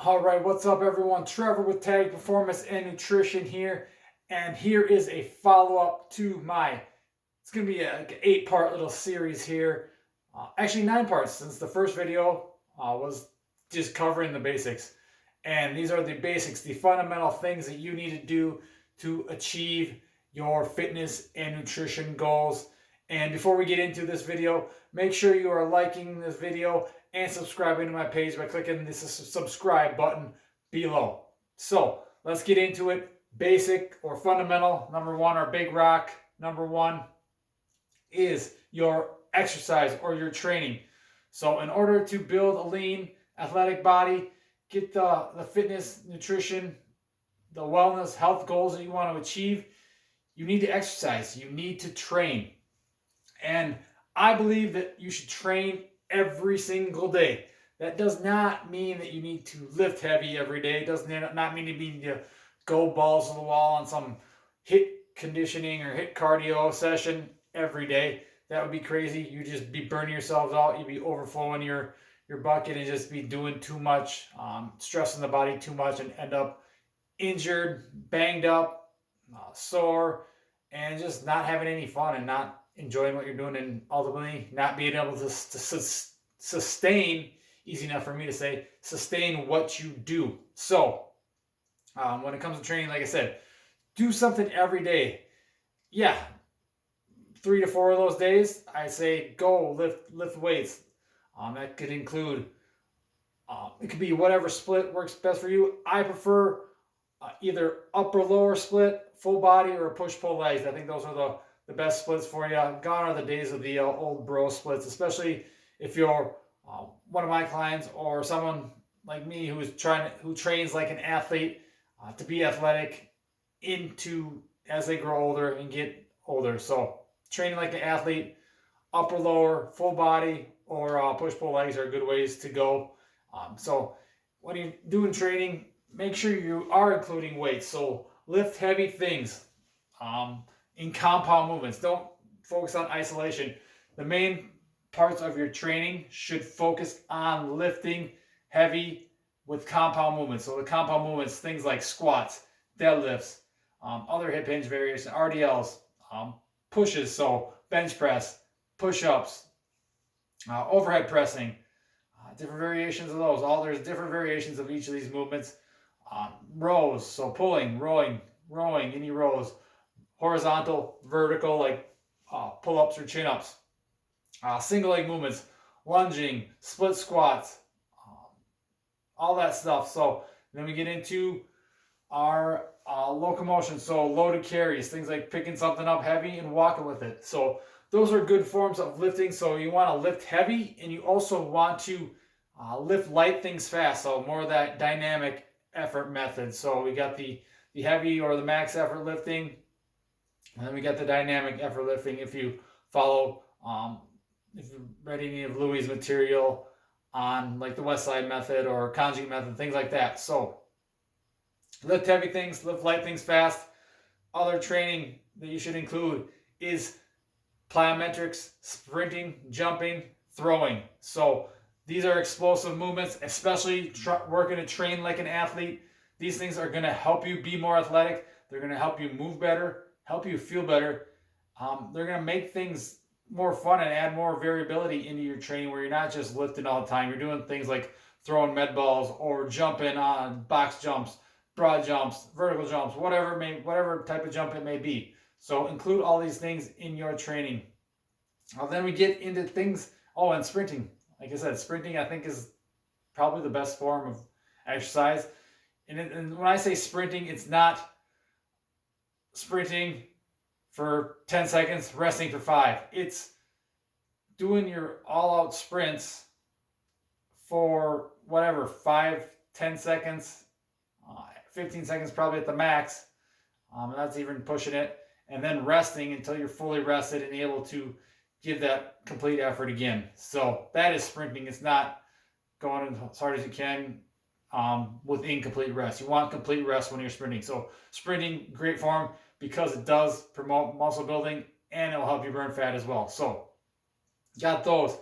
All right, what's up, everyone? Trevor with Tag Performance and Nutrition here, and here is a follow-up to my. It's gonna be an 8-part little series here. Actually, 9 parts since the first video was just covering the basics, and these are the basics, the fundamental things that you need to do to achieve your fitness and nutrition goals. And before we get into this video, make sure you are liking this video and subscribing to my page by clicking the subscribe button below. So let's get into it. Basic or fundamental, number one, or big rock, number one, is your exercise or your training. So in order to build a lean, athletic body, get the fitness, nutrition, the wellness, health goals that you want to achieve, you need to exercise. You need to train. And I believe that you should train every single day. That does not mean that you need to lift heavy every day. It does not mean you need to go balls to the wall on some HIIT conditioning or HIIT cardio session every day. That would be crazy. You'd just be burning yourselves out. You'd be overflowing your bucket and just be doing too much, stressing the body too much, and end up injured, banged up, sore, and just not having any fun and not enjoying what you're doing, and ultimately not being able to sustain, easy enough for me to say, sustain what you do. So when it comes to training, like I said, do something every day. Yeah, 3 to 4 of those days, I say go lift weights. That could include, it could be whatever split works best for you. I prefer either upper lower split, full body, or push-pull legs. I think those are the best splits for you. Gone are the days of the old bro splits, especially if you're one of my clients or someone like me who trains like an athlete to be athletic as they grow older and get older. So training like an athlete, upper lower, full body, or push-pull legs are good ways to go. So when you're doing training, make sure you are including weights. So lift heavy things in compound movements. Don't focus on isolation. The main parts of your training should focus on lifting heavy with compound movements. So the compound movements, things like squats, deadlifts, other hip hinge variations, RDLs, pushes, so bench press, push-ups, overhead pressing, different variations of those. There's different variations of each of these movements. Rows, so pulling, rowing, any rows, horizontal, vertical, like pull-ups or chin-ups, single leg movements, lunging, split squats, all that stuff. So then we get into our locomotion, so loaded carries, things like picking something up heavy and walking with it. So those are good forms of lifting. So you want to lift heavy, and you also want to lift light things fast, so more of that dynamic effort method. So we got the heavy or the max effort lifting, and then we got the dynamic effort lifting if you follow, if you're read any of Louis' material on like the West Side method or conjugate method, things like that. So lift heavy things, lift light things fast. Other training that you should include is plyometrics, sprinting, jumping, throwing. So these are explosive movements, especially working to train like an athlete. These things are going to help you be more athletic. They're going to help you move better, help you feel better. They're going to make things more fun and add more variability into your training, where you're not just lifting all the time. You're doing things like throwing med balls or jumping on box jumps, broad jumps, vertical jumps, whatever type of jump it may be. So include all these things in your training. Then we get into things, and sprinting. Like I said, sprinting I think is probably the best form of exercise. And when I say sprinting, it's not sprinting for 10 seconds, resting for 5. It's doing your all-out sprints for 5, 10 seconds, 15 seconds probably at the max. And that's even pushing it. And then resting until you're fully rested and able to give that complete effort again. So that is sprinting. It's not going as hard as you can with incomplete rest. You want complete rest when you're sprinting. So sprinting, great form, because it does promote muscle building and it will help you burn fat as well. So got those.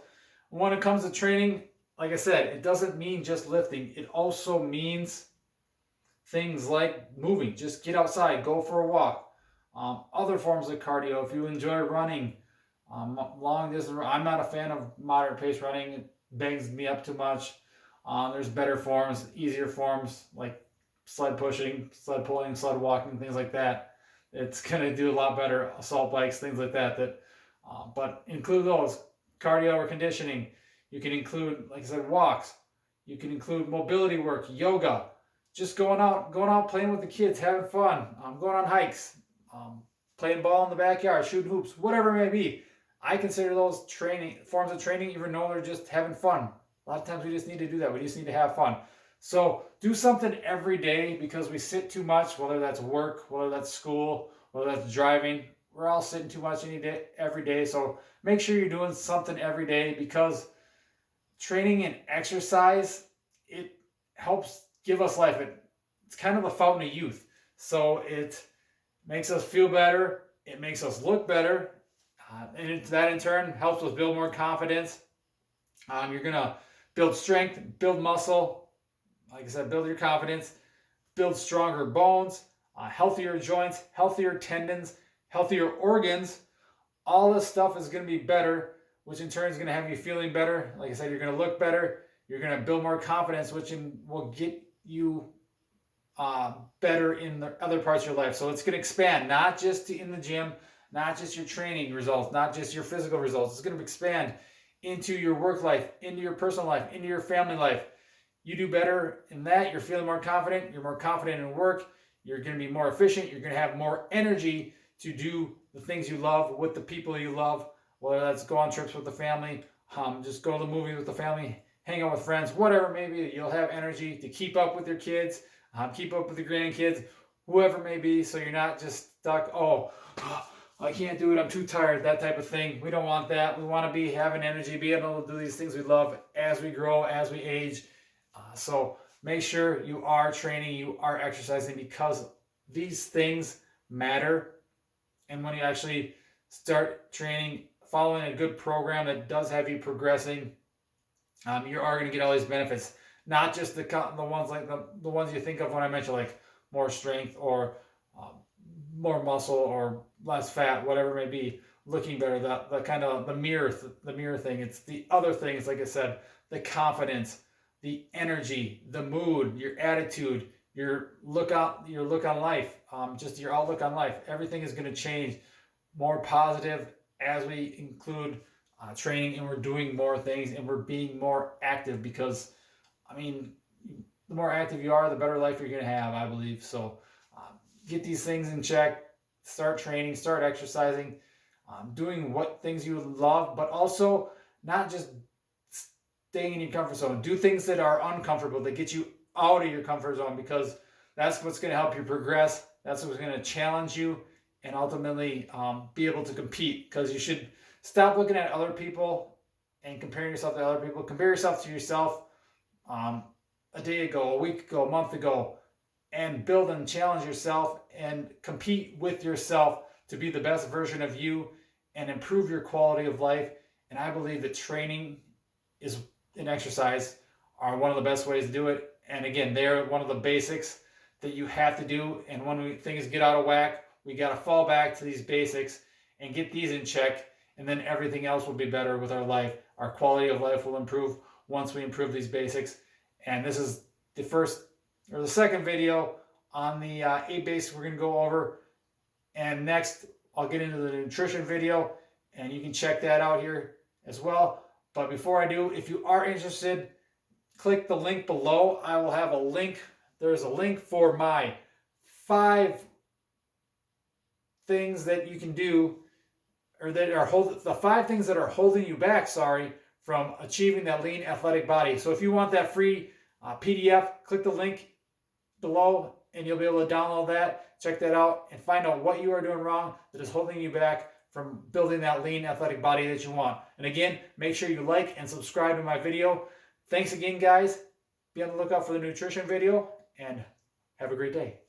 When it comes to training, like I said, it doesn't mean just lifting. It also means things like moving. Just get outside, go for a walk. Other forms of cardio, if you enjoy running, long distance. I'm not a fan of moderate pace running. It bangs me up too much. There's better forms, easier forms like sled pushing, sled pulling, sled walking, things like that. It's gonna do a lot better. Assault bikes, things like that. But include those. Cardio or conditioning. You can include, like I said, walks. You can include mobility work, yoga, just going out, playing with the kids, having fun, going on hikes, playing ball in the backyard, shooting hoops, whatever it may be. I consider those forms of training, even though they're just having fun. A lot of times we just need to do that. We just need to have fun. So do something every day, because we sit too much, whether that's work, whether that's school, whether that's driving. We're all sitting too much every day. So make sure you're doing something every day, because training and exercise, it helps give us life. It's kind of a fountain of youth. So it makes us feel better. It makes us look better. And that in turn helps us build more confidence. You're going to build strength, build muscle. Like I said, build your confidence, build stronger bones, healthier joints, healthier tendons, healthier organs. All this stuff is going to be better, which in turn is going to have you feeling better. Like I said, you're going to look better. You're going to build more confidence, which will get you better in the other parts of your life. So it's going to expand, not just in the gym, not just your training results, not just your physical results. It's going to expand into your work life, into your personal life, into your family life. You do better in that, you're feeling more confident, you're more confident in work, you're going to be more efficient, you're going to have more energy to do the things you love with the people you love, whether that's go on trips with the family, just go to the movie with the family, hang out with friends, whatever it may be. You'll have energy to keep up with your kids, keep up with your grandkids, whoever it may be, so you're not just stuck, I can't do it, I'm too tired, that type of thing. We don't want that. We want to be having energy, be able to do these things we love as we grow, as we age. So make sure you are training, you are exercising, because these things matter. And when you actually start training, following a good program that does have you progressing, you are going to get all these benefits. Not just the ones like the ones you think of when I mention, like more strength or more muscle or less fat, whatever it may be, looking better, the kind of the mirror thing. It's the other things, like I said, the confidence, the energy, the mood, your attitude, your look on life, just your outlook on life. Everything is going to change more positive as we include training, and we're doing more things, and we're being more active, because the more active you are, the better life you're going to have, I believe. So get these things in check, start training, start exercising, doing what things you love, but also not just staying in your comfort zone. Do things that are uncomfortable, that get you out of your comfort zone, because that's what's going to help you progress. That's what's going to challenge you and ultimately be able to compete, because you should stop looking at other people and comparing yourself to other people. Compare yourself to yourself a day ago, a week ago, a month ago, and build and challenge yourself and compete with yourself to be the best version of you and improve your quality of life. And I believe that training and exercise are one of the best ways to do it. And again, they're one of the basics that you have to do. And when things get out of whack, we got to fall back to these basics and get these in check. And then everything else will be better with our life. Our quality of life will improve once we improve these basics. And this is the second video on the 8 basics we're going to go over. And next, I'll get into the nutrition video, and you can check that out here as well. But before I do, if you are interested, click the link below. I will have a link. There's a link for my 5 things that you can do, or that are the 5 things that are holding you back, from achieving that lean athletic body. So if you want that free PDF, click the link below and you'll be able to download that, check that out, and find out what you are doing wrong that is holding you back from building that lean athletic body that you want. And again, make sure you like and subscribe to my video. Thanks again, guys. Be on the lookout for the nutrition video, and have a great day.